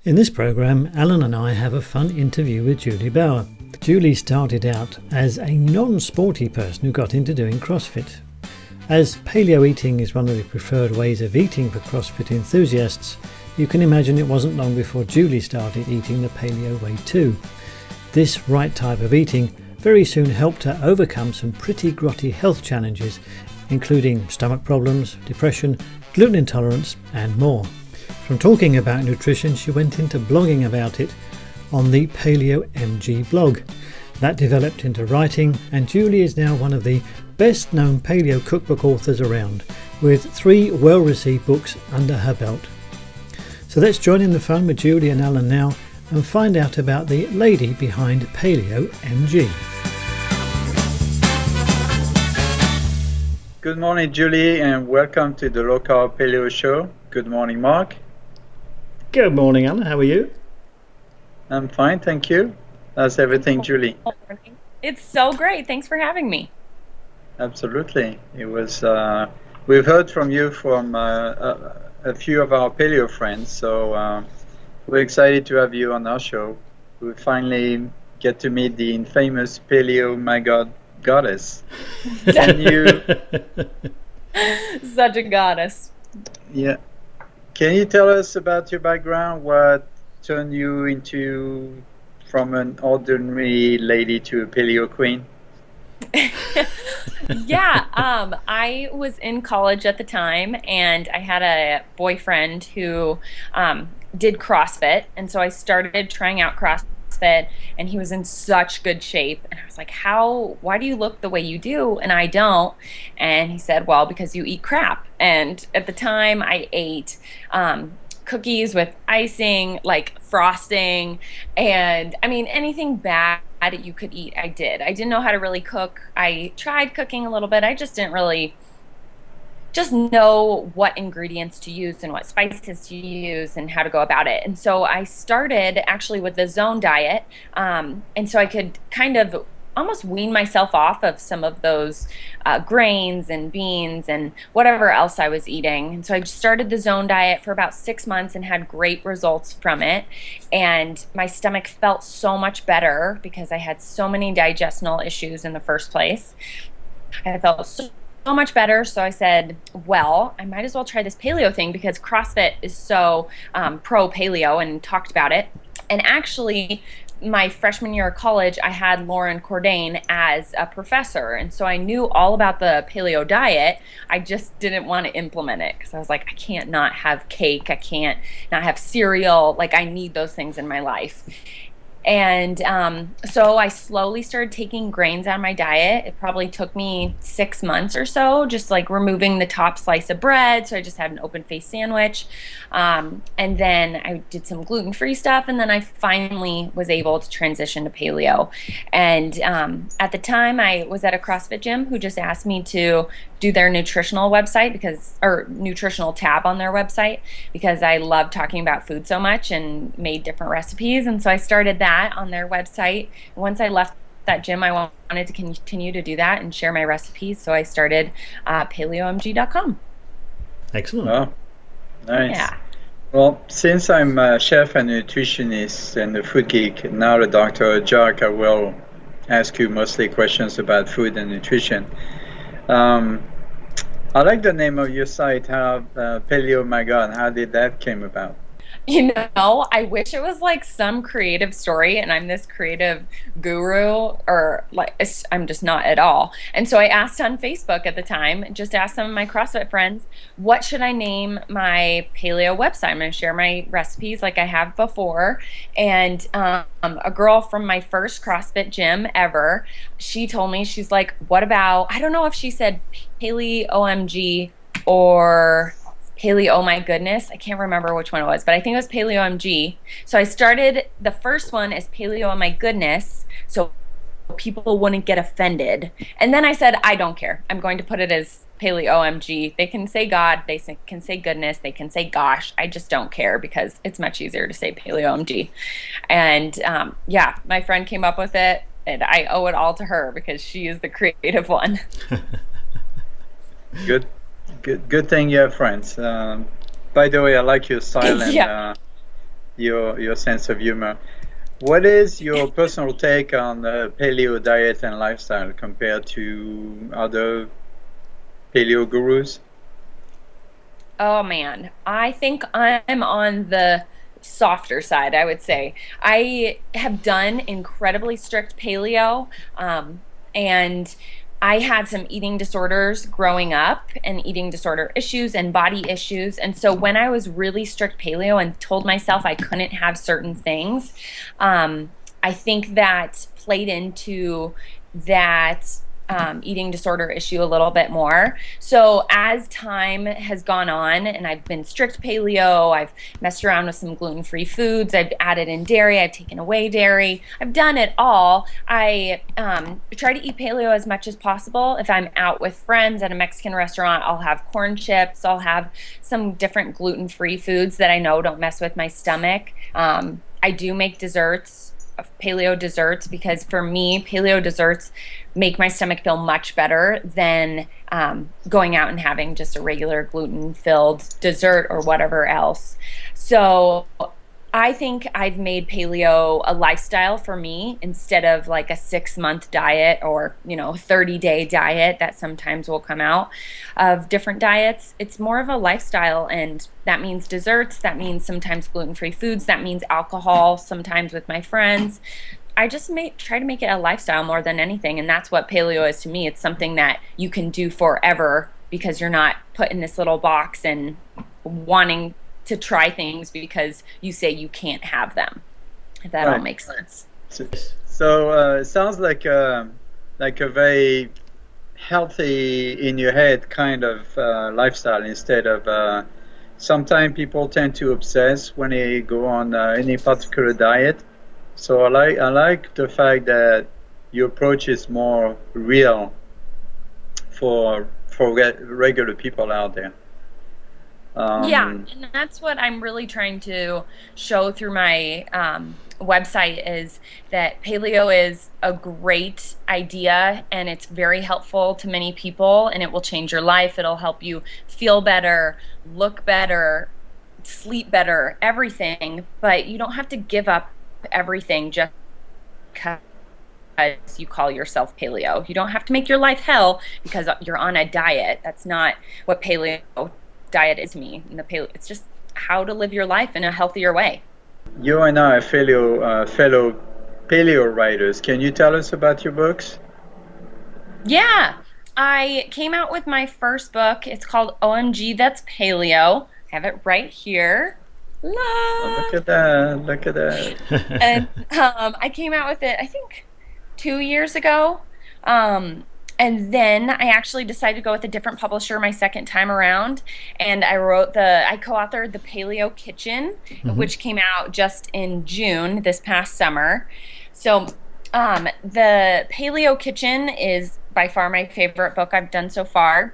In this program, Alain and I have a fun interview with Juli Bauer. Juli started out as a non-sporty person who got into doing CrossFit. As paleo eating is one of the preferred ways of eating for CrossFit enthusiasts, you can imagine it wasn't long before Juli started eating the paleo way too. This right type of eating very soon helped her overcome some pretty grotty health challenges, including stomach problems, depression, gluten intolerance and more. From talking about nutrition, she went into blogging about it on the PaleoMG blog. That developed into writing, and Juli is now one of the best known paleo cookbook authors around, with 3 well-received books under her belt. So let's join in the fun with Juli and Alain now and find out about the lady behind PaleoMG. Good morning, Juli, and welcome to the Low Carb Paleo Show. Good morning, Mark. Good morning, Alain. How are you? I'm fine, thank you. How's everything, Juli? It's so great. Thanks for having me. Absolutely. It was. We've heard from you from a few of our paleo friends, so we're excited to have you on our show. We finally get to meet the infamous Paleo goddess. Can you? Such a goddess. Yeah. Can you tell us about your background? What turned you into from an ordinary lady to a paleo queen? Yeah, I was in college at the time, and I had a boyfriend who did CrossFit, and so I started trying out CrossFit, and he was in such good shape, and I was like, why do you look the way you do and I don't? And he said, well, because you eat crap. And at the time I ate cookies with icing, like frosting, and I mean anything bad you could eat, I did. I didn't know how to really cook. I tried cooking a little bit. I just didn't really just know what ingredients to use and what spices to use and how to go about it. And so I started actually with the zone diet, and so I could kind of almost wean myself off of some of those grains and beans and whatever else I was eating. And so I started the zone diet for about 6 months and had great results from it. And my stomach felt so much better because I had so many digestional issues in the first place. I felt so much better. So I said, well, I might as well try this paleo thing because CrossFit is so pro paleo and talked about it. And actually, my freshman year of college, I had Lauren Cordain as a professor. And so I knew all about the paleo diet. I just didn't want to implement it because I was like, I can't not have cake. I can't not have cereal. Like, I need those things in my life. And so I slowly started taking grains out of my diet. It probably took me 6 months or so, just like removing the top slice of bread. So I just had an open-faced sandwich. And then I did some gluten-free stuff. And then I finally was able to transition to paleo. And at the time, I was at a CrossFit gym who just asked me to do their nutritional website or nutritional tab on their website because I love talking about food so much and made different recipes. And so I started that on their website. Once I left that gym, I wanted to continue to do that and share my recipes. So I started PaleoMG.com. Excellent. Wow. Nice. Yeah. Well, since I'm a chef and nutritionist and a food geek, now a doctor, a jock, I will ask you mostly questions about food and nutrition. I like the name of your site, Paleo Magazine. How did that came about? You know, I wish it was like some creative story and I'm this creative guru, or like I'm just not at all. And so I asked on Facebook at the time, just asked some of my CrossFit friends, what should I name my paleo website? I'm going to share my recipes like I have before. And a girl from my first CrossFit gym ever, she told me, she's like, what about, I don't know if she said PaleoMG or Paleo, oh my goodness, I can't remember which one it was, but I think it was PaleoMG. So I started the first one as Paleo, oh my goodness, so people wouldn't get offended. And then I said, I don't care. I'm going to put it as PaleoMG. They can say God, they can say goodness, they can say gosh. I just don't care because it's much easier to say PaleoMG. And yeah, my friend came up with it, and I owe it all to her because she is the creative one. Good thing you have friends. By the way, I like your style, and your sense of humor. What is your personal take on paleo diet and lifestyle compared to other paleo gurus? Oh man, I think I'm on the softer side, I would say. I have done incredibly strict paleo, and I had some eating disorders growing up and eating disorder issues and body issues. And so when I was really strict paleo and told myself I couldn't have certain things, I think that played into that eating disorder issue a little bit more. So as time has gone on and I've been strict paleo, I've messed around with some gluten-free foods, I've added in dairy, I've taken away dairy, I've done it all. I try to eat paleo as much as possible. If I'm out with friends at a Mexican restaurant, I'll have corn chips, I'll have some different gluten-free foods that I know don't mess with my stomach. I do make desserts, paleo desserts, because for me, paleo desserts make my stomach feel much better than going out and having just a regular gluten-filled dessert or whatever else. So I think I've made paleo a lifestyle for me instead of like a 6-month diet or, 30-day diet that sometimes will come out of different diets. It's more of a lifestyle, and that means desserts, that means sometimes gluten-free foods, that means alcohol, sometimes with my friends. I just try to make it a lifestyle more than anything, and that's what paleo is to me. It's something that you can do forever because you're not put in this little box and wanting to try things because you say you can't have them, if that all makes sense. So it sounds like a very healthy in your head kind of lifestyle instead of sometimes people tend to obsess when they go on any particular diet. So I like the fact that your approach is more real for regular people out there. Yeah, and that's what I'm really trying to show through my website, is that paleo is a great idea and it's very helpful to many people, and it will change your life. It'll help you feel better, look better, sleep better, everything. But you don't have to give up everything just because you call yourself paleo. You don't have to make your life hell because you're on a diet. That's not what paleo diet is to me. It's just how to live your life in a healthier way. You and I are fellow paleo writers. Can you tell us about your books? Yeah, I came out with my first book. It's called OMG That's Paleo. I have it right here. Oh, look at that! Look at that! And I came out with it, I think, 2 years ago. And then I actually decided to go with a different publisher my second time around, and I co-authored the Paleo Kitchen, which came out just in June this past summer. So the Paleo Kitchen is by far my favorite book I've done so far.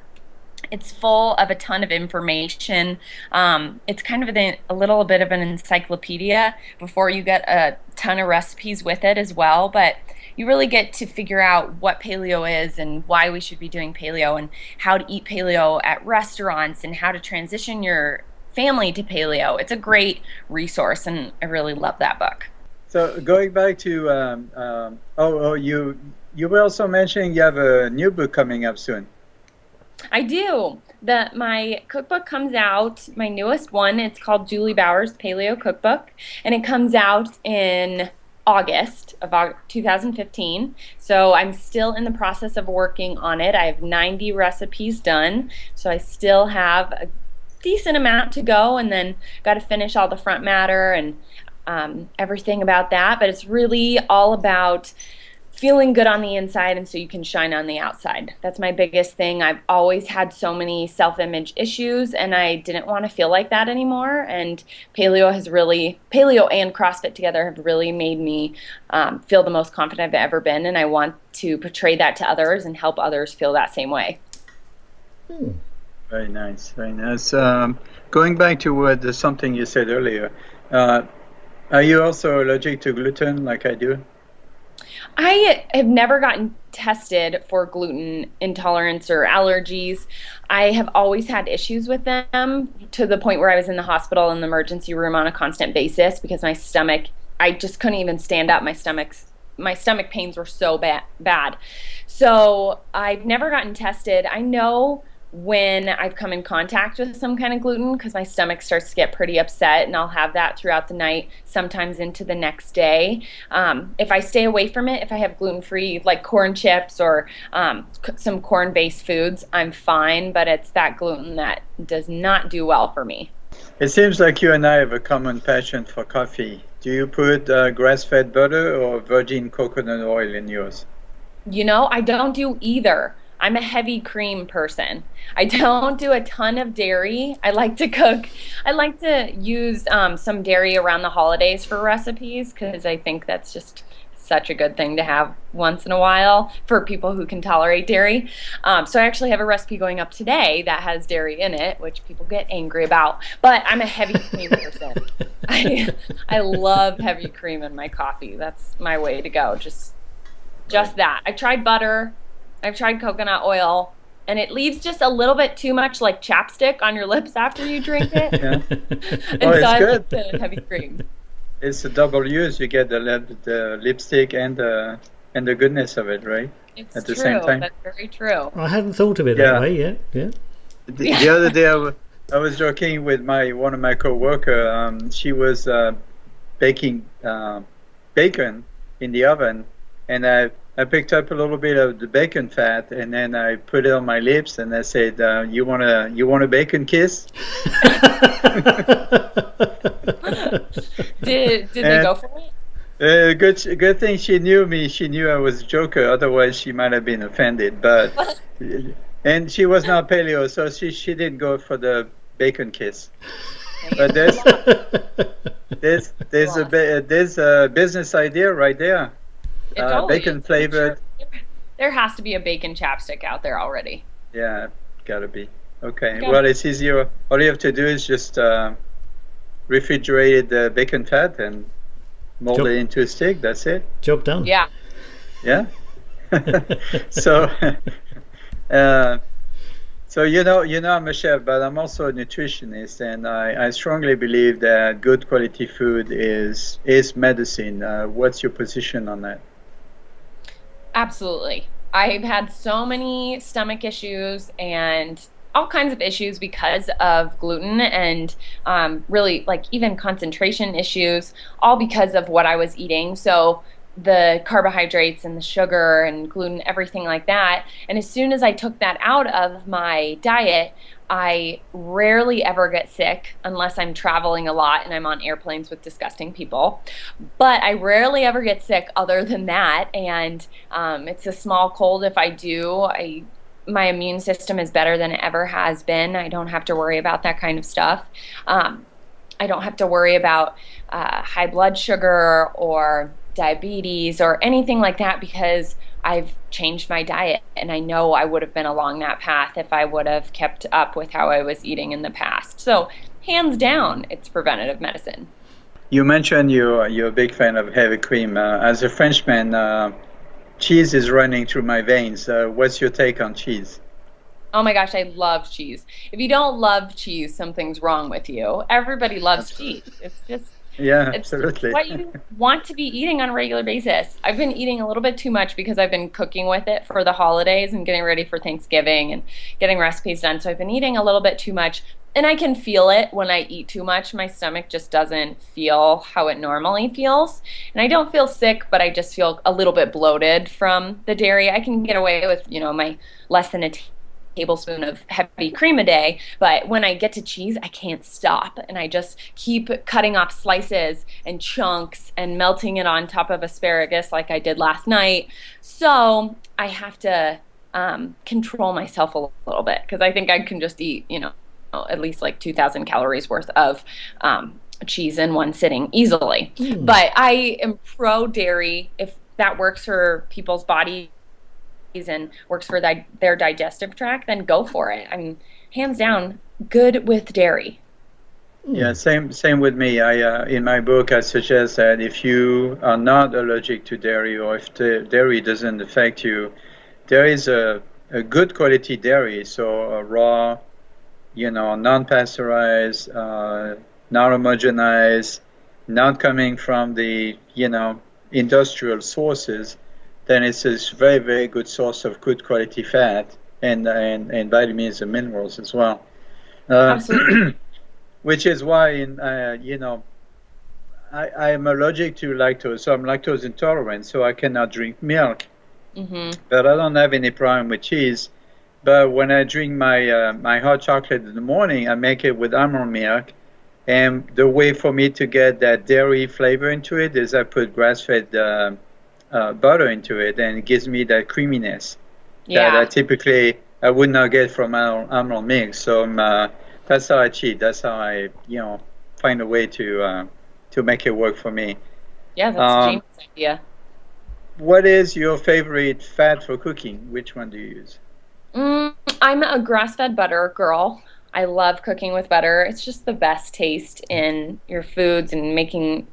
It's full of a ton of information. It's kind of a little bit of an encyclopedia before you get a ton of recipes with it as well, but you really get to figure out what paleo is and why we should be doing paleo and how to eat paleo at restaurants and how to transition your family to paleo. It's a great resource, and I really love that book. So going back to, you were also mentioning you have a new book coming up soon. I do. My cookbook comes out, my newest one. It's called Juli Bauer's Paleo Cookbook, and it comes out in August of 2015. So I'm still in the process of working on it. I have 90 recipes done, so I still have a decent amount to go, and then got to finish all the front matter and everything about that. But it's really all about feeling good on the inside, and so you can shine on the outside. That's my biggest thing. I've always had so many self-image issues, and I didn't want to feel like that anymore. And paleo and CrossFit together have really made me feel the most confident I've ever been, and I want to portray that to others and help others feel that same way. Very nice, very nice. Going back to something you said earlier, are you also allergic to gluten like I do? I have never gotten tested for gluten intolerance or allergies. I have always had issues with them to the point where I was in the hospital in the emergency room on a constant basis because my stomach, I just couldn't even stand up. My stomach pains were so bad. So I've never gotten tested. I know when I've come in contact with some kind of gluten because my stomach starts to get pretty upset, and I'll have that throughout the night, sometimes into the next day. If I stay away from it, if I have gluten-free like corn chips or some corn-based foods, I'm fine, but it's that gluten that does not do well for me. It seems like you and I have a common passion for coffee. Do you put grass-fed butter or virgin coconut oil in yours? I don't do either. I'm a heavy cream person. I don't do a ton of dairy. I like to cook. I like to use some dairy around the holidays for recipes because I think that's just such a good thing to have once in a while for people who can tolerate dairy. So I actually have a recipe going up today that has dairy in it, which people get angry about. But I'm a heavy cream person. I love heavy cream in my coffee. That's my way to go. Just that. I've tried butter. I've tried coconut oil, and it leaves just a little bit too much like chapstick on your lips after you drink it. Yeah. And Oh, so it's I good. like the heavy cream. It's a double use. You get the lipstick and the goodness of it, right? It's At the true. same time. That's very true. I hadn't thought of it Yeah. that way yet. Yeah. The other day, I was joking with one of my coworker. She was baking bacon in the oven, and I picked up a little bit of the bacon fat, and then I put it on my lips, and I said, "You want a bacon kiss?" Did they go for it? Good thing she knew me. She knew I was a joker. Otherwise, she might have been offended. But and she was not paleo, so she didn't go for the bacon kiss. But there's a business idea right there. It totally Bacon is. flavored. Sure. There has to be a bacon chapstick out there already. Yeah, gotta be. Okay. Yeah. Well, it's easier. All you have to do is just refrigerate the bacon fat and mold Job. it into a stick. That's it. Job done. Yeah. Yeah. So, so I'm a chef, but I'm also a nutritionist, and I strongly believe that good quality food is medicine. What's your position on that? Absolutely. I've had so many stomach issues and all kinds of issues because of gluten and really like even concentration issues, all because of what I was eating. So the carbohydrates and the sugar and gluten, everything like that. And as soon as I took that out of my diet, I rarely ever get sick unless I'm traveling a lot and I'm on airplanes with disgusting people. But I rarely ever get sick other than that. And it's a small cold if I do. My immune system is better than it ever has been. I don't have to worry about that kind of stuff. I don't have to worry about high blood sugar or diabetes or anything like that because I've changed my diet, and I know I would have been along that path if I would have kept up with how I was eating in the past. So hands down, it's preventative medicine. You mentioned you're a big fan of heavy cream. As a Frenchman, cheese is running through my veins. What's your take on cheese? Oh my gosh, I love cheese. If you don't love cheese, something's wrong with you. Everybody loves cheese. It's just Yeah, it's absolutely. what you want to be eating on a regular basis. I've been eating a little bit too much because I've been cooking with it for the holidays and getting ready for Thanksgiving and getting recipes done. So I've been eating a little bit too much. And I can feel it when I eat too much. My stomach just doesn't feel how it normally feels. And I don't feel sick, but I just feel a little bit bloated from the dairy. I can get away with, my less than a tablespoon of heavy cream a day, but when I get to cheese, I can't stop, and I just keep cutting off slices and chunks and melting it on top of asparagus like I did last night. So I have to control myself a little bit because I think I can just eat, at least like 2,000 calories worth of cheese in one sitting easily. But I am pro dairy if that works for people's bodies and works for their digestive tract, then go for it. I mean, hands down, good with dairy. Yeah, same with me. I in my book I suggest that if you are not allergic to dairy, or if the dairy doesn't affect you, there is a good quality dairy, so a raw, non-pasteurized, non-homogenized, not coming from the, industrial sources, then it's a very, very good source of good quality fat and vitamins and minerals as well. Uh, Absolutely. which is why, I am allergic to lactose, so I'm lactose intolerant, so I cannot drink milk. Mm-hmm. But I don't have any problem with cheese. But when I drink my hot chocolate in the morning, I make it with almond milk. And the way for me to get that dairy flavor into it is I put grass-fed butter into it, and it gives me that creaminess that Yeah. I would not get from almond milk. So that's how I cheat. That's how I find a way to make it work for me. Yeah, that's a Um, genius idea. what is your favorite fat for cooking? Which one do you use? I'm a grass-fed butter girl. I love cooking with butter. It's just the best taste in your foods, and making,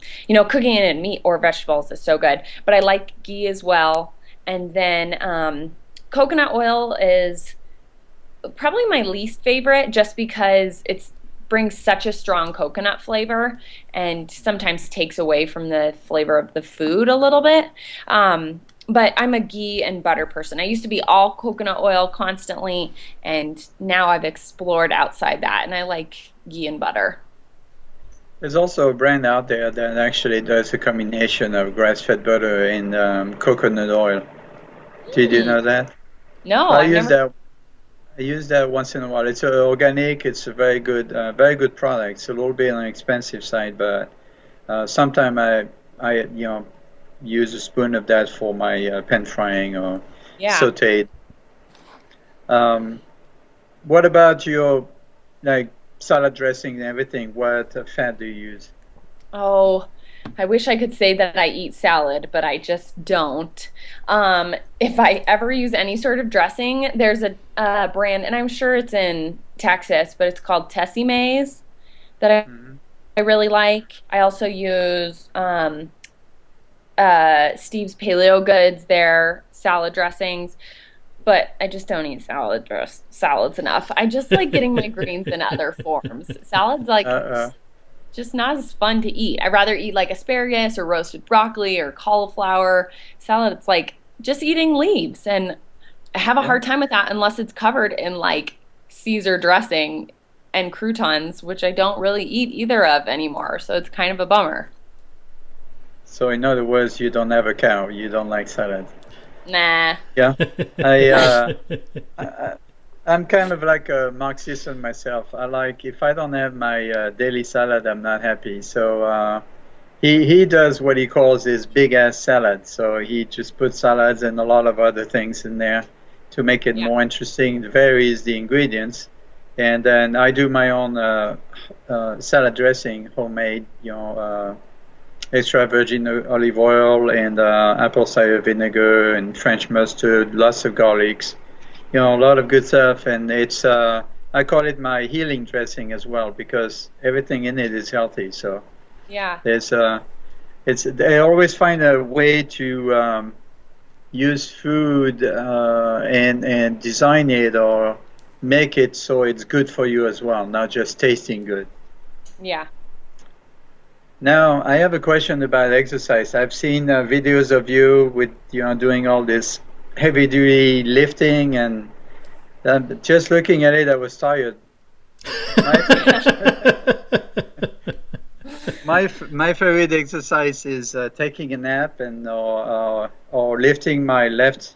cooking it in meat or vegetables is so good. But I like ghee as well. And then coconut oil is probably my least favorite, just because it brings such a strong coconut flavor and sometimes takes away from the flavor of the food a little bit. But I'm a ghee and butter person. I used to be all coconut oil constantly, and now I've explored outside that, and I like ghee and butter. There's also a brand out there that actually does a combination of grass-fed butter and coconut oil. Did you Mm, know that? no, I I've use never. that. I use that once in a while. It's organic. It's a very good product. It's a little bit on the expensive side, but sometimes I use a spoon of that for my pan frying or Yeah. sauteed. Um, what about your like salad dressing and everything? What fat do you use? Oh, I wish I could say that I eat salad, but I just don't. If I ever use any sort of dressing, there's a brand, and I'm sure it's in Texas, but it's called Tessie Mae's, that Hmm. I really like. I also use Steve's Paleo Goods, their salad dressings, but I just don't eat salads enough. I just like getting my greens in other forms. Salads like Uh, just not as fun to eat. I'd rather eat like asparagus or roasted broccoli or cauliflower. Salad, it's like just eating leaves, and I have a yeah. hard time with that unless it's covered in like Caesar dressing and croutons, which I don't really eat either of anymore. So it's kind of a bummer. So in other words, you don't have a cow. You don't like salad. Nah. Yeah. I, uh, I I'm kind of like a Marxist myself. I like if I don't have my daily salad, I'm not happy. So he does what he calls his big ass salad. So he just puts salads and a lot of other things in there to make it Yeah. more interesting. Varies the ingredients, and then I do my own salad dressing, homemade. Extra virgin olive oil and apple cider vinegar and French mustard, lots of garlics, a lot of good stuff. And it's I call it my healing dressing as well because everything in it is healthy. So Yeah. there's it's I always find a way to use food and design it or make it so it's good for you as well, not just tasting good. Yeah. Now, I have a question about exercise. I've seen videos of you with, doing all this heavy duty lifting, and just looking at it, I was tired. My, my favorite exercise is taking a nap and or lifting my left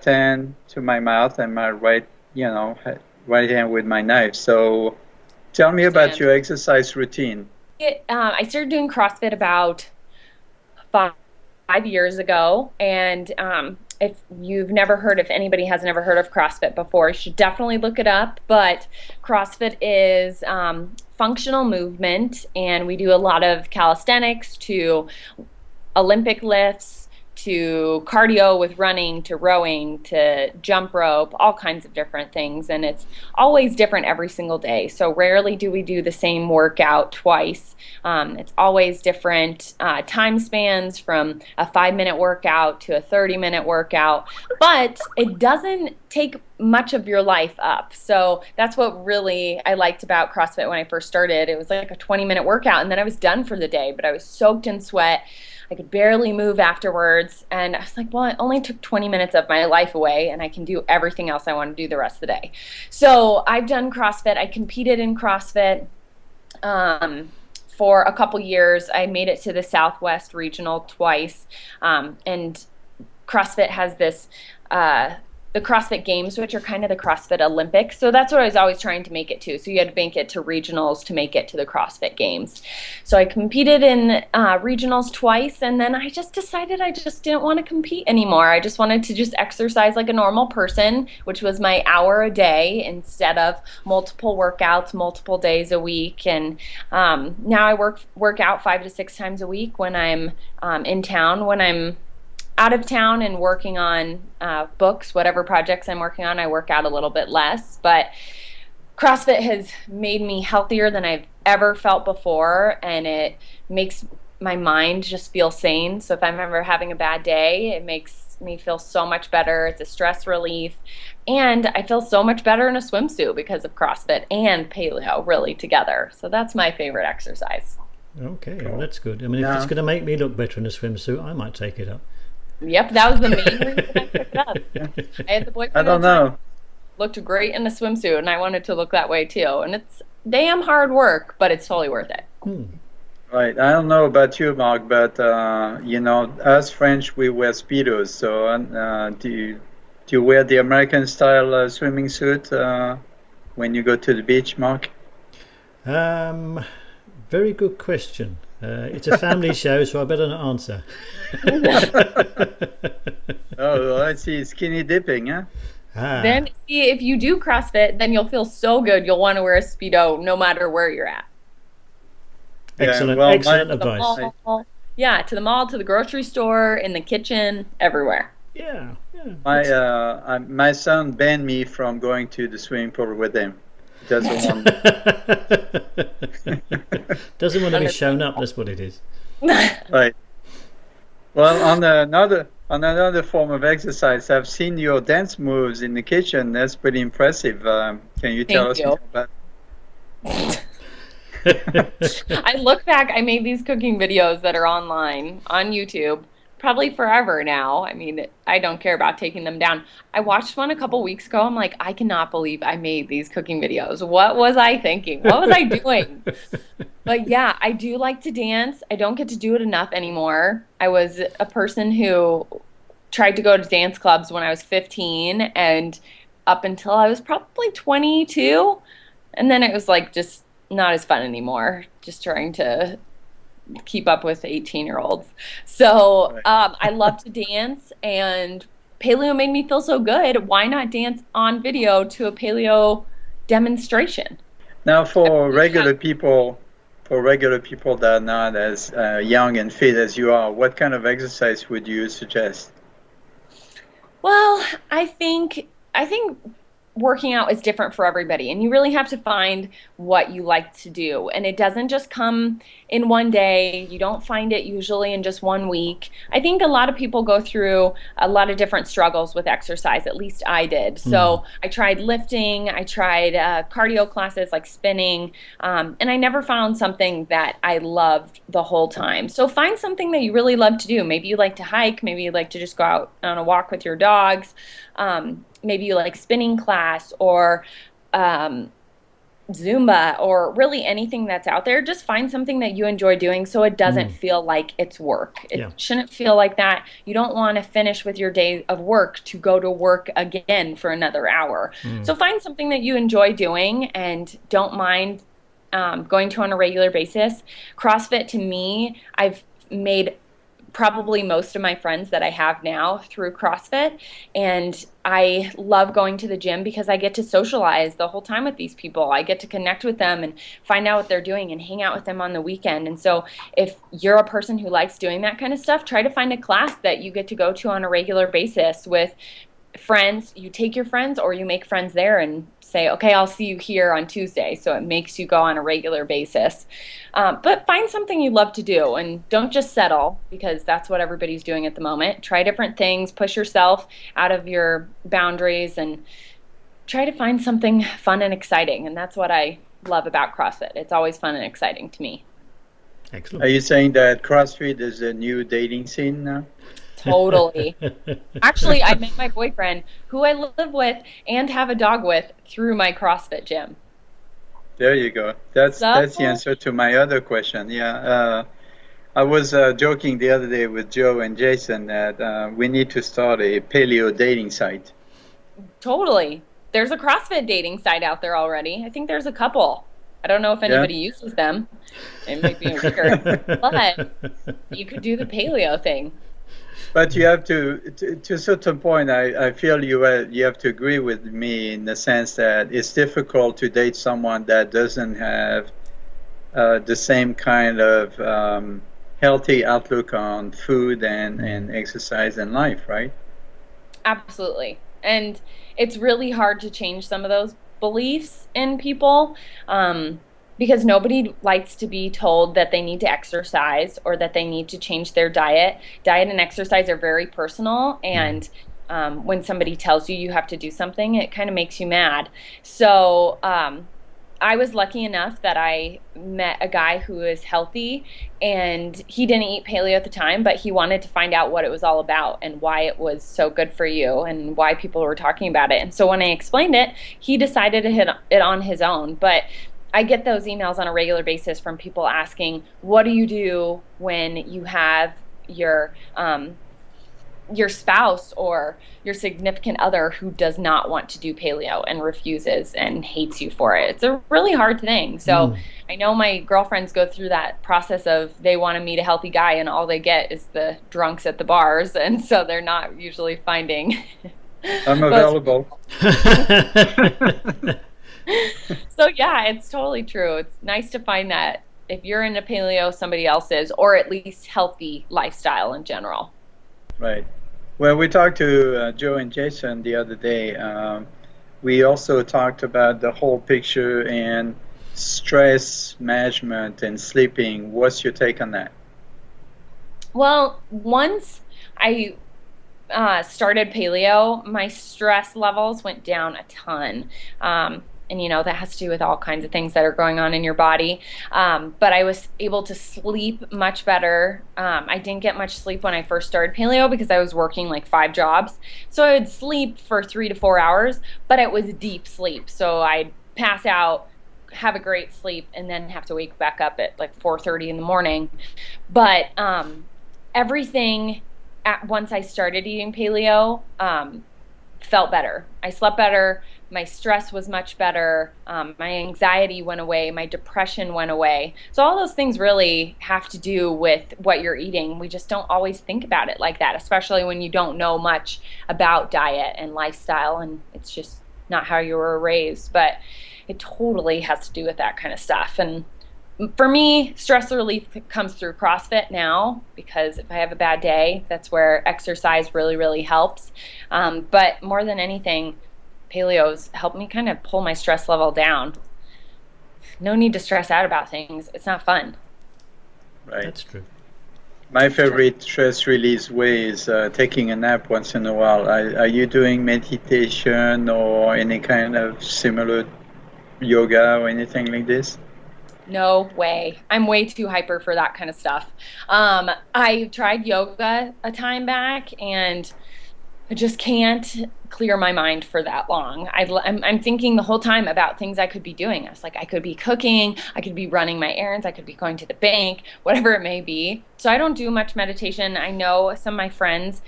hand to my mouth and my right hand with my knife. So, tell me about Understand. your exercise routine. I started doing CrossFit about 5 years ago, and if anybody has never heard of CrossFit before, you should definitely look it up. But CrossFit is functional movement, and we do a lot of calisthenics to Olympic lifts to cardio with running, to rowing, to jump rope, all kinds of different things. And it's always different every single day. So rarely do we do the same workout twice. It's always different time spans, from a 5-minute workout to a 30-minute workout. But it doesn't take much of your life up. So that's what really I liked about CrossFit when I first started. It was like a 20-minute workout, and then I was done for the day, but I was soaked in sweat. I could barely move afterwards, and I was like, well, it only took 20 minutes of my life away, and I can do everything else I want to do the rest of the day. So I've done CrossFit. I competed in CrossFit for a couple years. I made it to the Southwest Regional twice, and CrossFit has this the CrossFit Games, which are kind of the CrossFit Olympics. So that's what I was always trying to make it to. So you had to make it to regionals to make it to the CrossFit Games. So I competed in regionals twice, and then I just decided I just didn't want to compete anymore. I just wanted to just exercise like a normal person, which was my hour a day instead of multiple workouts, multiple days a week. And now I work out 5 to 6 times a week when I'm in town. When I'm out of town and working on books, whatever projects I'm working on, I work out a little bit less. But CrossFit has made me healthier than I've ever felt before, and it makes my mind just feel sane. So if I'm ever having a bad day, it makes me feel so much better. It's a stress relief, and I feel so much better in a swimsuit because of CrossFit and paleo really together. So that's my favorite exercise. Okay, well, that's good. I mean, if it's going to make me look better in a swimsuit, I might take it up. Yep, that was the main reason I picked it up. I had the boyfriend. I don't know. Looked great in a swimsuit, and I wanted to look that way too. And it's damn hard work, but it's totally worth it. Right. I don't know about you, Mark, but you know, us French, we wear speedos. So do you wear the American style swimming suit when you go to the beach, Mark? Very good question. It's a family show, so I better not answer. Oh, I see. Skinny dipping, huh? Then, see, if you do CrossFit, then you'll feel so good. You'll want to wear a Speedo no matter where you're at. Excellent, well, excellent advice. Yeah, to the mall, to the grocery store, in the kitchen, everywhere. Yeah. My son banned me from going to the swimming pool with him. Doesn't want to be shown up. That's what it is. Right. Well, on another form of exercise, I've seen your dance moves in the kitchen. That's pretty impressive. Can you tell us more about it? I look back, I made these cooking videos that are online on YouTube probably forever now. I mean, I don't care about taking them down. I watched one a couple weeks ago. I'm like, I cannot believe I made these cooking videos. What was I thinking? What was I doing? But yeah, I do like to dance. I don't get to do it enough anymore. I was a person who tried to go to dance clubs when I was 15 and up until I was probably 22. And then it was like just not as fun anymore, just trying to keep up with 18-year-olds. So I love to dance, and paleo made me feel so good. Why not dance on video to a paleo demonstration? Now, for regular people that are not as young and fit as you are, what kind of exercise would you suggest? Well, I think working out is different for everybody, and you really have to find what you like to do. And it doesn't just come in one day. You don't find it usually in just 1 week. I think a lot of people go through a lot of different struggles with exercise. At least I did. So I tried lifting, I tried cardio classes like spinning, and I never found something that I loved the whole time. So find something that you really love to do. Maybe you like to hike, maybe you like to just go out on a walk with your dogs. Maybe you like spinning class or Zumba or really anything that's out there. Just find something that you enjoy doing so it doesn't feel like it's work. It shouldn't feel like that. You don't want to finish with your day of work to go to work again for another hour. So find something that you enjoy doing and don't mind going to on a regular basis. CrossFit, to me, I've made probably most of my friends that I have now through CrossFit. And I love going to the gym because I get to socialize the whole time with these people. I get to connect with them and find out what they're doing and hang out with them on the weekend. And so if you're a person who likes doing that kind of stuff, try to find a class that you get to go to on a regular basis with friends. You take your friends or you make friends there and say, okay, I'll see you here on Tuesday. So it makes you go on a regular basis. But find something you love to do and don't just settle, because that's what everybody's doing at the moment. Try different things, push yourself out of your boundaries, and try to find something fun and exciting. And that's what I love about CrossFit. It's always fun and exciting to me. Excellent. Are you saying that CrossFit is a new dating scene now? Totally. Actually, I met my boyfriend, who I live with and have a dog with, through my CrossFit gym. There you go. That's the answer to my other question. Yeah. I was joking the other day with Joe and Jason that we need to start a paleo dating site. Totally. There's a CrossFit dating site out there already. I think there's a couple. I don't know if anybody uses them. It might be weird. But you could do the paleo thing. But you have to a certain point, I feel you have to agree with me in the sense that it's difficult to date someone that doesn't have the same kind of healthy outlook on food and exercise and life, right? Absolutely. And it's really hard to change some of those beliefs in people. Because nobody likes to be told that they need to exercise or that they need to change their diet. Diet and exercise are very personal, and when somebody tells you you have to do something, it kind of makes you mad. So I was lucky enough that I met a guy who is healthy, and he didn't eat paleo at the time, but he wanted to find out what it was all about and why it was so good for you and why people were talking about it. And so when I explained it, he decided to hit it on his own. But I get those emails on a regular basis from people asking, what do you do when you have your spouse or your significant other who does not want to do paleo and refuses and hates you for it? It's a really hard thing. So I know my girlfriends go through that process of they want to meet a healthy guy and all they get is the drunks at the bars. And so they're not usually finding I'm available. So yeah, it's totally true. It's nice to find that if you're into paleo, somebody else is, or at least healthy lifestyle in general. Right. Well, we talked to Joe and Jason the other day. We also talked about the whole picture and stress management and sleeping. What's your take on that? Well, once I started paleo, my stress levels went down a ton. And, you know, that has to do with all kinds of things that are going on in your body. But I was able to sleep much better. I didn't get much sleep when I first started paleo because I was working like 5 jobs. So I would sleep for 3 to 4 hours, but it was deep sleep. So I'd pass out, have a great sleep, and then have to wake back up at like 4:30 in the morning. But everything once I started eating paleo felt better. I slept better. My stress was much better. My anxiety went away. My depression went away. So all those things really have to do with what you're eating. We just don't always think about it like that, especially when you don't know much about diet and lifestyle, and it's just not how you were raised. But it totally has to do with that kind of stuff. And for me, stress relief comes through CrossFit now, because if I have a bad day, that's where exercise really, really helps. But more than anything, paleo's helped me kind of pull my stress level down. No need to stress out about things. It's not fun. Right. That's true. My favorite stress release way is taking a nap once in a while. Are you doing meditation or any kind of similar yoga or anything like this? No way. I'm way too hyper for that kind of stuff. I tried yoga a time back, and I just can't clear my mind for that long. I'm thinking the whole time about things I could be doing. I was like, I could be cooking, I could be running my errands, I could be going to the bank, whatever it may be. So I don't do much meditation. I know some of my friends,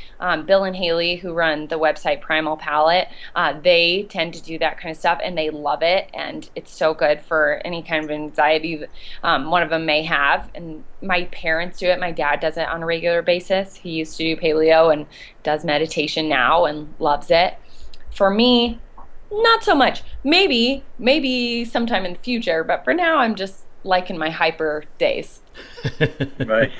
Bill and Haley, who run the website Primal Palette, they tend to do that kind of stuff, and they love it, and it's so good for any kind of anxiety that one of them may have. And my parents do it. My dad does it on a regular basis. He used to do paleo and does meditation now and loves it. For me, not so much. Maybe sometime in the future, but for now I'm just liking my hyper days. Right.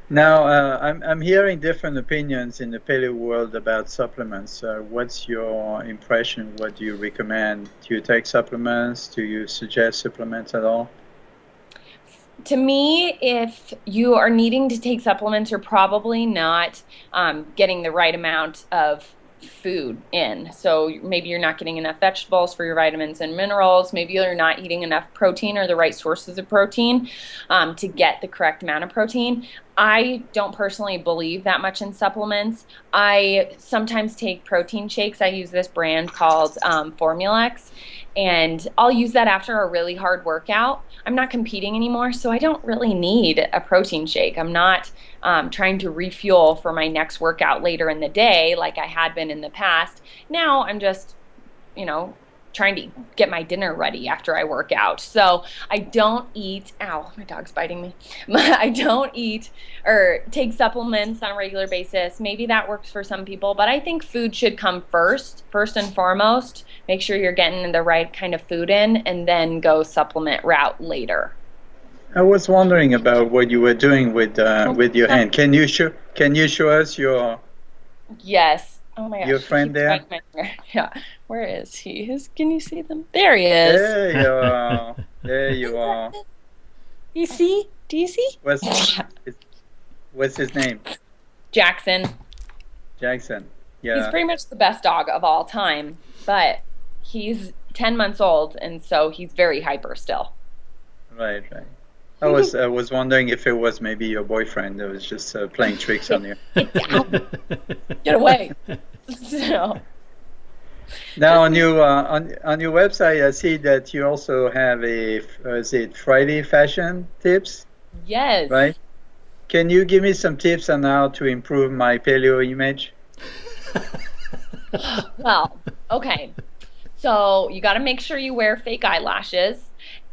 Now, I'm hearing different opinions in the paleo world about supplements. What's your impression? What do you recommend? Do you take supplements? Do you suggest supplements at all? To me, if you are needing to take supplements, you're probably not getting the right amount of food in. So maybe you're not getting enough vegetables for your vitamins and minerals. Maybe you're not eating enough protein or the right sources of protein to get the correct amount of protein. I don't personally believe that much in supplements. I sometimes take protein shakes. I use this brand called Formulex, and I'll use that after a really hard workout. I'm not competing anymore, so I don't really need a protein shake. I'm not trying to refuel for my next workout later in the day like I had been in the past. Now I'm just, trying to get my dinner ready after I work out. So I don't eat, ow, my dog's biting me. I don't eat or take supplements on a regular basis. Maybe that works for some people, but I think food should come first and foremost. Make sure you're getting the right kind of food in, and then go supplement route later. I was wondering about what you were doing with your hand. Can you show us your Yes. Oh my gosh. Your friend there? Yeah. Where is he? Can you see them? There he is. There you are. There you are. You see? Do you see? What's his name? Jackson. Jackson. Yeah. He's pretty much the best dog of all time, but he's 10 months old, and so he's very hyper still. Right. I was wondering if it was maybe your boyfriend that was just playing tricks on you. Get away. So, now on your website, I see that you also have is it Friday fashion tips? Yes. Right. Can you give me some tips on how to improve my paleo image? Well, okay. So you got to make sure you wear fake eyelashes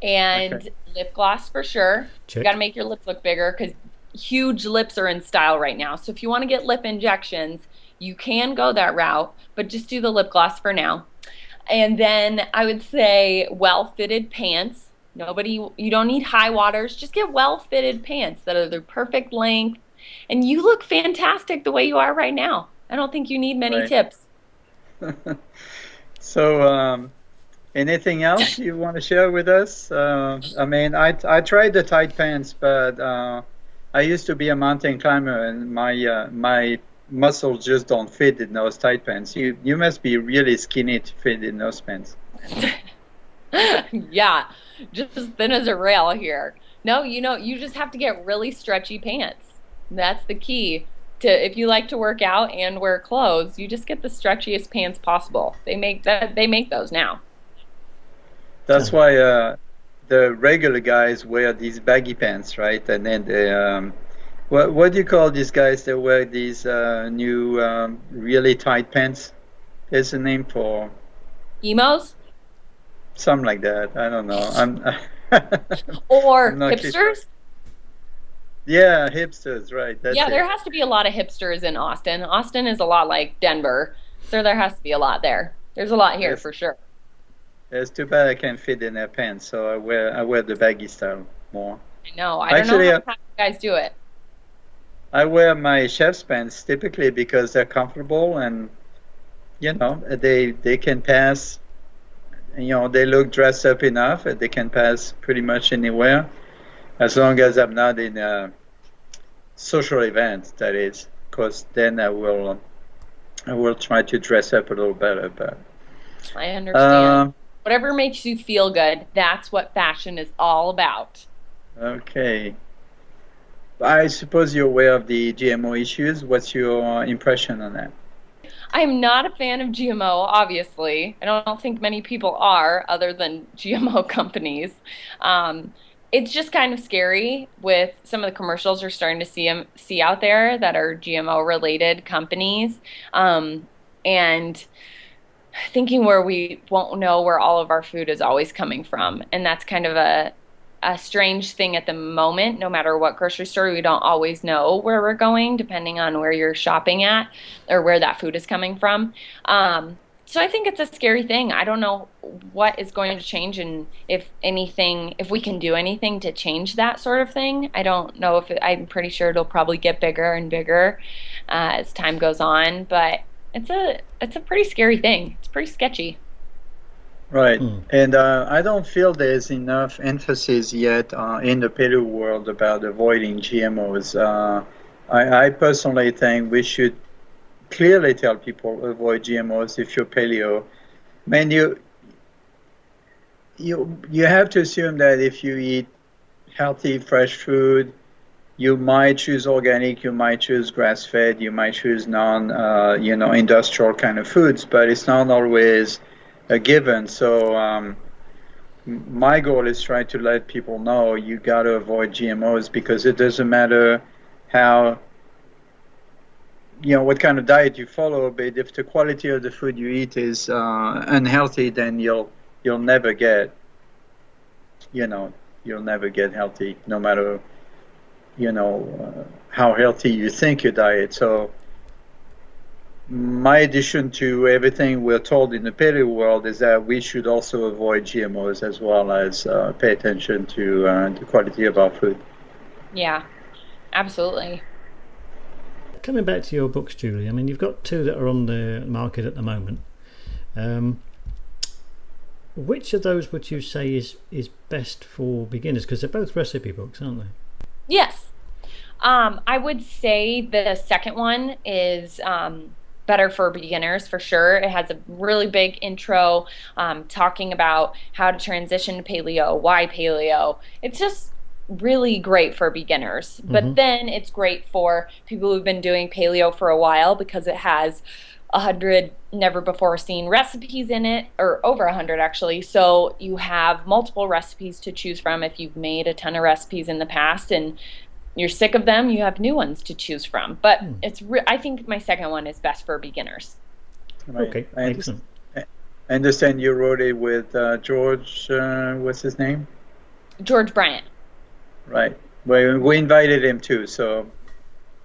and lip gloss for sure. Check. You got to make your lips look bigger because huge lips are in style right now. So if you want to get lip injections, you can go that route, but just do the lip gloss for now. And then I would say well-fitted pants. You don't need high waters. Just get well-fitted pants that are the perfect length. And you look fantastic the way you are right now. I don't think you need many tips. So, anything else you want to share with us? I mean, I tried the tight pants, but I used to be a mountain climber, and my muscles just don't fit in those tight pants. You must be really skinny to fit in those pants. Yeah, just as thin as a rail here. No, you just have to get really stretchy pants. That's the key. If you like to work out and wear clothes, you just get the stretchiest pants possible. They make those now. That's why the regular guys wear these baggy pants, right? And then they, what do you call these guys that wear these new really tight pants? There's a name for emos. Something like that. I don't know. Or hipsters. Yeah, hipsters, right. That's there has to be a lot of hipsters in Austin. Austin is a lot like Denver, so there has to be a lot there. There's a lot here for sure. It's too bad I can't fit in their pants, so I wear the baggy style more. I know. I don't know how you guys do it. I wear my chef's pants typically because they're comfortable and they can pass. They look dressed up enough. They can pass pretty much anywhere, as long as I'm not in a social event. That is, because then I will try to dress up a little better. But I understand. Whatever makes you feel good, that's what fashion is all about. Okay. I suppose you're aware of the GMO issues. What's your impression on that? I'm not a fan of GMO, obviously. I don't think many people are, other than GMO companies. Um, it's just kind of scary with some of the commercials you're starting to see out there that are GMO related companies. And thinking where we won't know where all of our food is always coming from. And that's kind of a strange thing at the moment. No matter what grocery store, we don't always know where we're going, depending on where you're shopping at or where that food is coming from. So I think it's a scary thing. I don't know what is going to change and if anything, if we can do anything to change that sort of thing. I don't know if I'm pretty sure it'll probably get bigger and bigger as time goes on, but it's a pretty scary thing. It's pretty sketchy. Right. And I don't feel there's enough emphasis yet in the paleo world about avoiding GMOs. I personally think we should clearly tell people avoid GMOs if you're paleo. I mean, you have to assume that if you eat healthy, fresh food, you might choose organic, you might choose grass-fed, you might choose industrial kind of foods, but it's not always a given. So my goal is try to let people know you got to avoid GMOs because it doesn't matter how, what kind of diet you follow, but if the quality of the food you eat is unhealthy, then you'll never get, you'll never get healthy, no matter, how healthy you think your diet. So my addition to everything we're told in the paleo world is that we should also avoid GMOs as well as pay attention to the quality of our food. Yeah, absolutely. Coming back to your books, Julie, I mean, you've got two that are on the market at the moment. Which of those would you say is best for beginners? Because they're both recipe books, aren't they? Yes. I would say the second one is better for beginners for sure. It has a really big intro talking about how to transition to paleo, why paleo. It's just really great for beginners. But then it's great for people who've been doing paleo for a while because it has 100 never before seen recipes in it, or over 100 actually. So you have multiple recipes to choose from if you've made a ton of recipes in the past and you're sick of them, you have new ones to choose from. But I think my second one is best for beginners. Right. Okay, excellent. I understand you wrote it with George, what's his name? George Bryant. Right. Well, we invited him too, so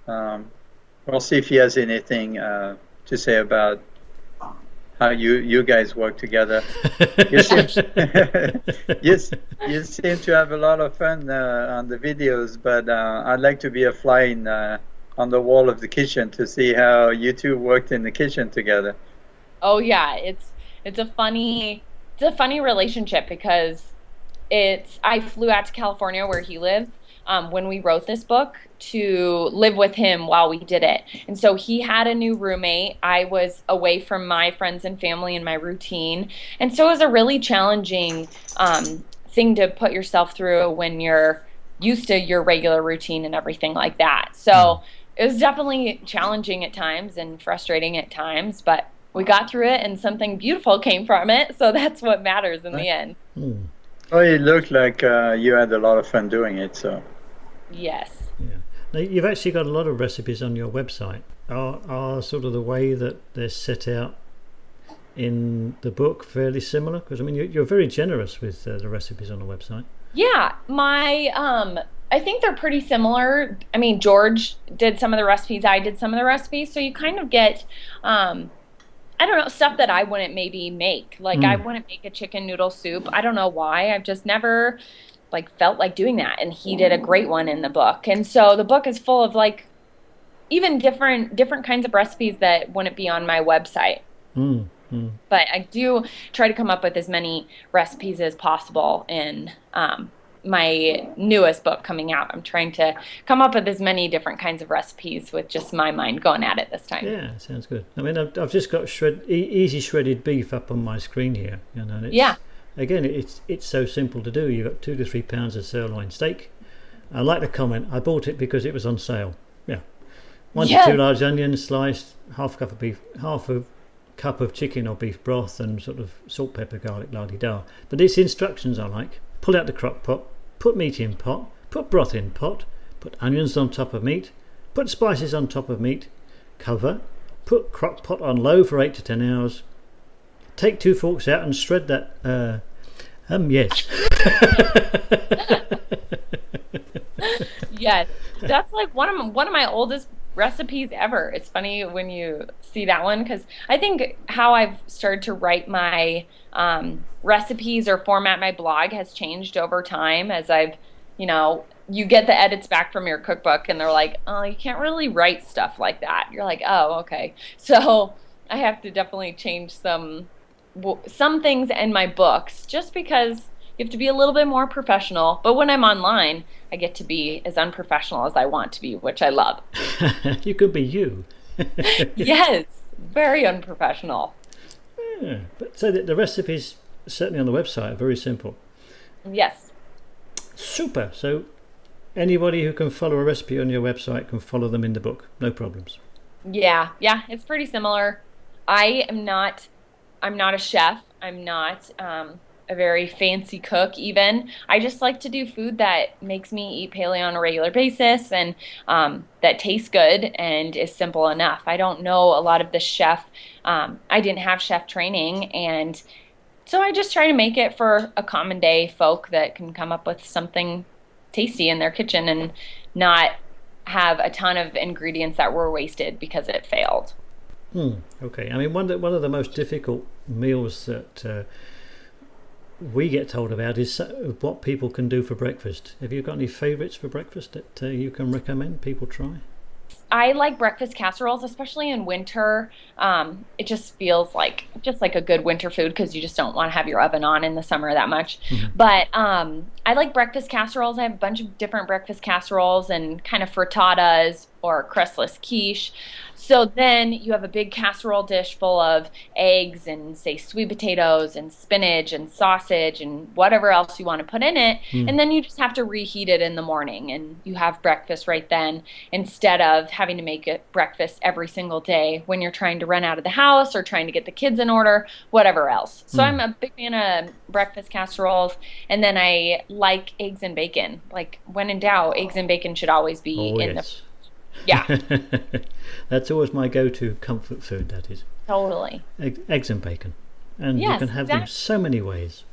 we'll see if he has anything to say about how you guys work together. You seem to have a lot of fun on the videos, but I'd like to be a fly on the wall of the kitchen to see how you two worked in the kitchen together. Oh yeah, it's a funny relationship because I flew out to California where he lives when we wrote this book to live with him while we did it. And so he had a new roommate. I was away from my friends and family and my routine. And so it was a really challenging thing to put yourself through when you're used to your regular routine and everything like that. So it was definitely challenging at times and frustrating at times, but we got through it and something beautiful came from it. So that's what matters in the end. Oh, it looked like you had a lot of fun doing it, so. Yes. Yeah. Now, you've actually got a lot of recipes on your website. Are sort of the way that they're set out in the book fairly similar? Because I mean, you're very generous with the recipes on the website. Yeah, I think they're pretty similar. I mean, George did some of the recipes, I did some of the recipes, so you kind of get I don't know, stuff that I wouldn't maybe make. Like I wouldn't make a chicken noodle soup. I don't know why. I've just never felt like doing that, and he did a great one in the book. And so the book is full of even different kinds of recipes that wouldn't be on my website. But I do try to come up with as many recipes as possible in my newest book coming out. I'm trying to come up with as many different kinds of recipes with just my mind going at it this time. Yeah, sounds good. I mean, I've just got easy shredded beef up on my screen here. And it's, yeah. Again, it's so simple to do. You've got 2 to 3 pounds of sirloin steak, I like the comment. I bought it because it was on sale. Yeah. 1 Yes. to 2 large onions sliced, half a cup of beef, half a cup of chicken or beef broth, and sort of salt, pepper, garlic, la-di-da. But it's instructions I like. Pull out the crock pot, put meat in pot, put broth in pot, put onions on top of meat, put spices on top of meat, cover, put crock pot on low for 8 to 10 hours, take 2 forks out and shred that, yes. Yes, that's like one of my oldest recipes ever. It's funny when you see that one, because I think how I've started to write my recipes or format my blog has changed over time as I've, you get the edits back from your cookbook and they're like, oh, you can't really write stuff like that. You're like, oh, okay. So I have to definitely change some things in my books just because you have to be a little bit more professional. But when I'm online, I get to be as unprofessional as I want to be, which I love. You could be you. Yes, very unprofessional. Yeah, but so the recipes, certainly on the website, are very simple. Yes. Super. So anybody who can follow a recipe on your website can follow them in the book. No problems. Yeah, it's pretty similar. I'm not a chef. I'm not a very fancy cook even. I just like to do food that makes me eat paleo on a regular basis and that tastes good and is simple enough. I don't know a lot of the chef. I didn't have chef training, and so I just try to make it for a common day folk that can come up with something tasty in their kitchen and not have a ton of ingredients that were wasted because it failed. Okay. I mean, one of the most difficult meals that we get told about is what people can do for breakfast. Have you got any favorites for breakfast that you can recommend people try? I like breakfast casseroles, especially in winter. It just feels like a good winter food because you just don't want to have your oven on in the summer that much. Mm-hmm. But I like breakfast casseroles. I have a bunch of different breakfast casseroles and kind of frittatas or crustless quiche. So then you have a big casserole dish full of eggs and, say, sweet potatoes and spinach and sausage and whatever else you want to put in it. And then you just have to reheat it in the morning and you have breakfast right then, instead of having to make it breakfast every single day when you're trying to run out of the house or trying to get the kids in order, whatever else. So I'm a big fan of breakfast casseroles. And then I like eggs and bacon. Like, when in doubt, eggs and bacon should always be in the... Yeah. That's always my go-to comfort food, that is. Totally. Eggs and bacon. And yes, you can have them so many ways.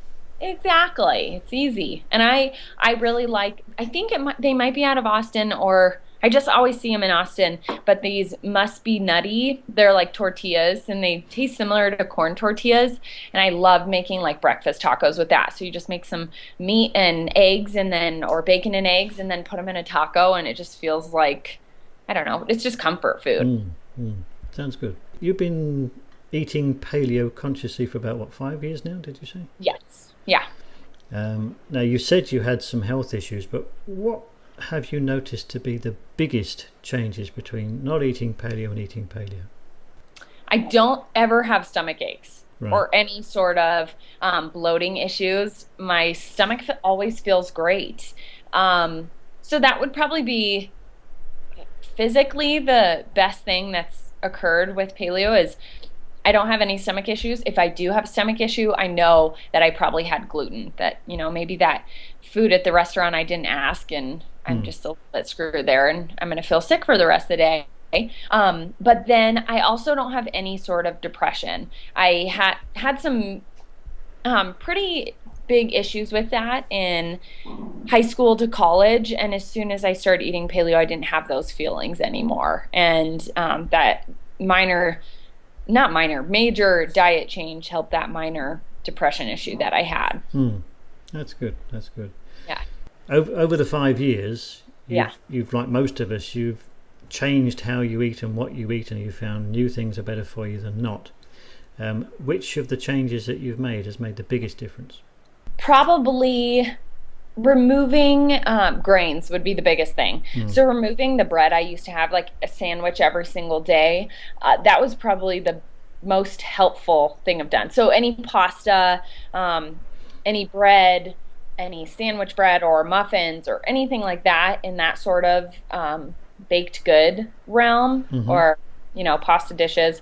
Exactly. It's easy. And I really like, I think they might be out of Austin, or I just always see them in Austin, but these Must Be Nutty. They're like tortillas and they taste similar to corn tortillas. And I love making like breakfast tacos with that. So you just make some meat and eggs or bacon and eggs and then put them in a taco, and it just feels like, I don't know, it's just comfort food. Sounds good. You've been eating paleo consciously for about, 5 years now, did you say? Yes. Yeah. Now, you said you had some health issues, but what have you noticed to be the biggest changes between not eating paleo and eating paleo? I don't ever have stomach aches. Right. Or any sort of bloating issues. My stomach always feels great. So that would probably be physically the best thing that's occurred with paleo is I don't have any stomach issues. If I do have a stomach issue, I know that I probably had gluten, that, maybe that food at the restaurant I didn't ask, and I'm just a little bit screwed there, and I'm going to feel sick for the rest of the day. But then I also don't have any sort of depression. I had some pretty big issues with that in high school to college, and as soon as I started eating paleo, I didn't have those feelings anymore, and that major diet change helped that minor depression issue that I had. That's good. Yeah. Over the 5 years, you've like most of us, you've changed how you eat and what you eat, and you found new things are better for you than not. Which of the changes that you've made has made the biggest difference? Probably removing grains would be the biggest thing. So removing the bread. I used to have like a sandwich every single day. That was probably the most helpful thing I've done. So any pasta, any bread, any sandwich bread or muffins or anything like that in that sort of baked good realm, or, pasta dishes.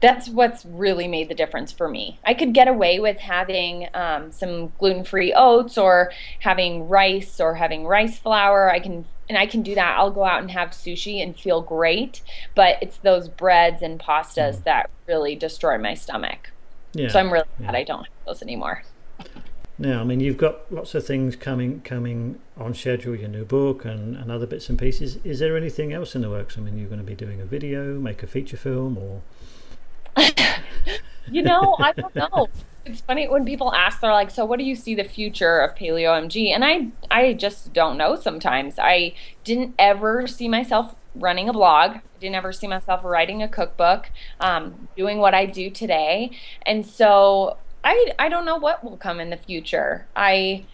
That's what's really made the difference for me. I could get away with having some gluten-free oats or having rice or having rice flour. I can do that. I'll go out and have sushi and feel great, but it's those breads and pastas that really destroy my stomach. Yeah. So I'm really glad I don't have those anymore. Now, I mean, you've got lots of things coming on schedule, your new book and other bits and pieces. Is there anything else in the works? I mean, you're going to be doing a video, make a feature film, or... I don't know. It's funny when people ask, they're like, so what do you see the future of PaleoMG? And I just don't know sometimes. I didn't ever see myself running a blog. I didn't ever see myself writing a cookbook, doing what I do today. And so I don't know what will come in the future. I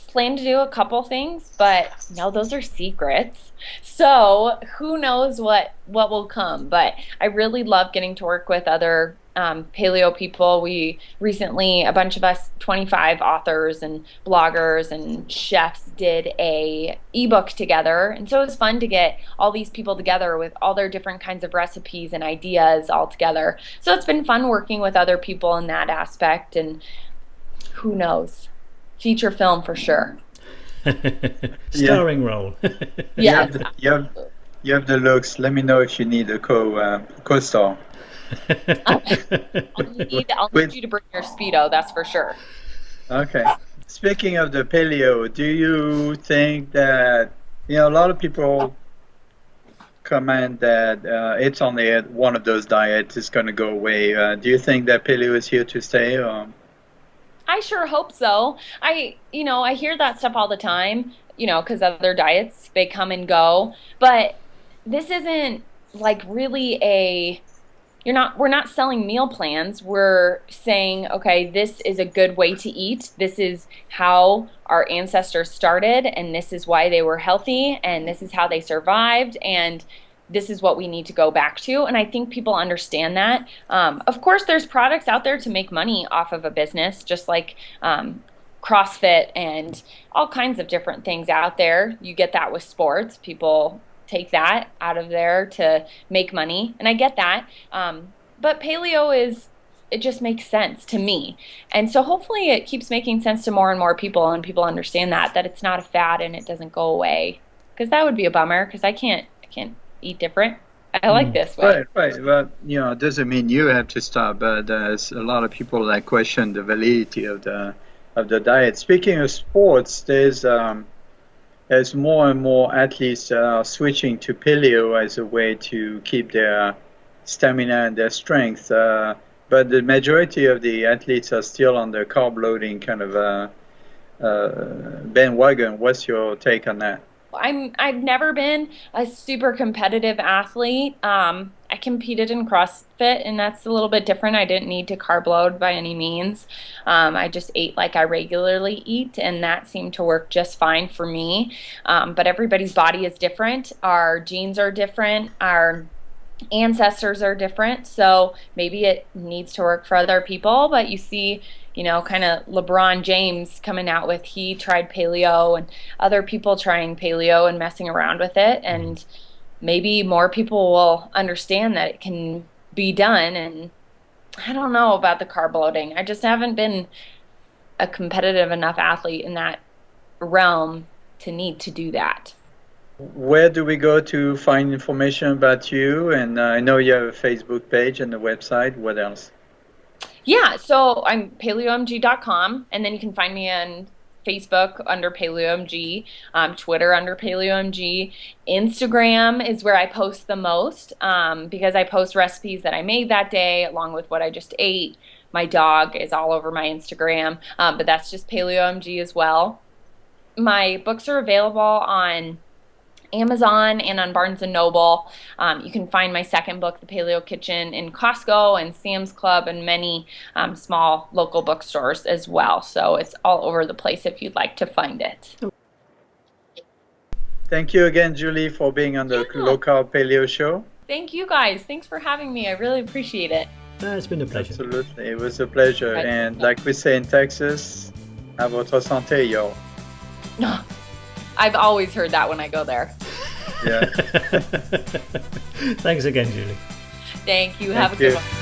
plan to do a couple things, but no, those are secrets. So who knows what will come. But I really love getting to work with other paleo people. We recently, a bunch of us, 25 authors and bloggers and chefs, did a ebook together. And so it was fun to get all these people together with all their different kinds of recipes and ideas all together. So it's been fun working with other people in that aspect. And who knows? Feature film for sure. Starring role. Yeah. You have the looks. Let me know if you need a co-star. I'll need you to bring your Speedo, that's for sure. Okay. Speaking of the paleo, do you think that, a lot of people comment that it's only one of those diets is going to go away. Do you think that paleo is here to stay? Or? I sure hope so. I hear that stuff all the time, because other diets, they come and go. But this isn't like really we're not selling meal plans. We're saying, okay, this is a good way to eat. This is how our ancestors started, and this is why they were healthy, and this is how they survived, and this is what we need to go back to. And I think people understand that. Of course, there's products out there to make money off of a business, just like CrossFit and all kinds of different things out there. You get that with sports. People take that out of there to make money, and I get that. But paleo it just makes sense to me. And so hopefully it keeps making sense to more and more people, and people understand that it's not a fad and it doesn't go away. Because that would be a bummer, because I can't eat different. I like this way. Right. Well, it doesn't mean you have to stop, but there's a lot of people that question the validity of the diet. Speaking of sports, there's more and more athletes switching to paleo as a way to keep their stamina and their strength. But the majority of the athletes are still on the carb loading kind of bandwagon. What's your take on that? I've never been a super competitive athlete. I competed in CrossFit, and that's a little bit different. I didn't need to carb load by any means. I just ate like I regularly eat, and that seemed to work just fine for me. But everybody's body is different. Our genes are different. Our ancestors are different. So maybe it needs to work for other people, but you see, kind of LeBron James coming out with, he tried paleo, and other people trying paleo and messing around with it. And maybe more people will understand that it can be done. And I don't know about the carb loading. I just haven't been a competitive enough athlete in that realm to need to do that. Where do we go to find information about you? And I know you have a Facebook page and a website. What else? Yeah, so I'm PaleoMG.com, and then you can find me on Facebook under PaleoMG, Twitter under PaleoMG. Instagram is where I post the most, because I post recipes that I made that day along with what I just ate. My dog is all over my Instagram, but that's just PaleoMG as well. My books are available on Amazon and on Barnes & Noble. You can find my second book, The Paleo Kitchen, in Costco and Sam's Club and many small local bookstores as well. So it's all over the place if you'd like to find it. Thank you again, Julie, for being on the Low Carb Paleo Show. Thank you guys. Thanks for having me. I really appreciate it. It's been a pleasure. Absolutely. It was a pleasure. And like we say in Texas, À votre santé, yo. I've always heard that when I go there. Yeah. Thanks again, Julie. Thank you. Thank Have a you. good one.